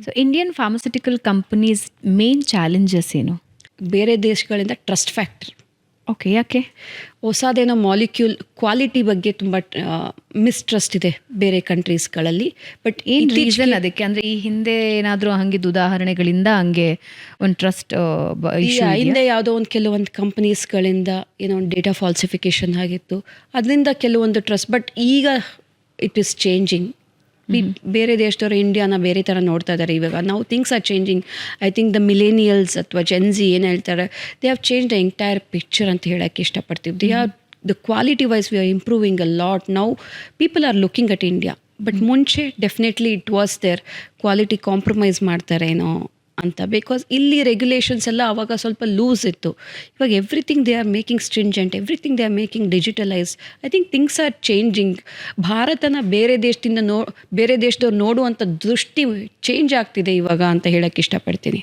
So Indian pharmaceutical companies main challenges ಏನು? ಬೇರೆ ದೇಶಗಳಿಂದ ಟ್ರಸ್ಟ್ ಫ್ಯಾಕ್ಟರ್. ಓಕೆ, ಯಾಕೆ? ಹೊಸದೇನೋ ಮಾಲಿಕ್ಯೂಲ್ ಕ್ವಾಲಿಟಿ ಬಗ್ಗೆ ತುಂಬ ಮಿಸ್ಟ್ರಸ್ಟ್ ಇದೆ ಬೇರೆ ಕಂಟ್ರೀಸ್ಗಳಲ್ಲಿ. ಬಟ್ ಏನು ರೀಸನ್ ಅದಕ್ಕೆ? ಅಂದರೆ ಈ ಹಿಂದೆ ಏನಾದರೂ ಹಂಗಿದ್ದು ಉದಾಹರಣೆಗಳಿಂದ ಹಂಗೆ ಒಂದು ಟ್ರಸ್ಟ್ ಹಿಂದೆ ಯಾವುದೋ ಒಂದು ಕೆಲವೊಂದು ಕಂಪನೀಸ್ಗಳಿಂದ ಏನೋ ಒಂದು ಡೇಟಾ ಫಾಲ್ಸಿಫಿಕೇಶನ್ ಆಗಿತ್ತು, ಅದರಿಂದ ಕೆಲವೊಂದು ಟ್ರಸ್ಟ್. ಬಟ್ ಈಗ ಇಟ್ ಈಸ್ ಚೇಂಜಿಂಗ್. ಬೇರೆ ದೇಶದವರು ಇಂಡಿಯಾನ ಬೇರೆ ಥರ ನೋಡ್ತಾ ಇದ್ದಾರೆ ಇವಾಗ. ನಾವು things are changing. I think the millennials ಅಥವಾ ಜೆನ್ಜಿ ಏನು ಹೇಳ್ತಾರೆ, they have change the entire picture ಅಂತ ಹೇಳೋಕ್ಕೆ ಇಷ್ಟಪಡ್ತೀವಿ. They are the quality wise we are improving a lot. Now people are looking at India. But ಮುಂಚೆ definitely it was there quality compromise ಮಾಡ್ತಾರೇನೋ ಅಂತ. Because ಇಲ್ಲಿ regulations ಎಲ್ಲ ಆವಾಗ ಸ್ವಲ್ಪ ಲೂಸ್ ಇತ್ತು. ಇವಾಗ everything they are making stringent, everything they are making digitalize. I think things are changing. ಭಾರತನ ಬೇರೆ ದೇಶದಿಂದ ಬೇರೆ ದೇಶದವ್ರು ನೋಡುವಂಥ ದೃಷ್ಟಿ ಚೇಂಜ್ ಆಗ್ತಿದೆ ಇವಾಗ ಅಂತ ಹೇಳೋಕ್ಕೆ ಇಷ್ಟಪಡ್ತೀನಿ.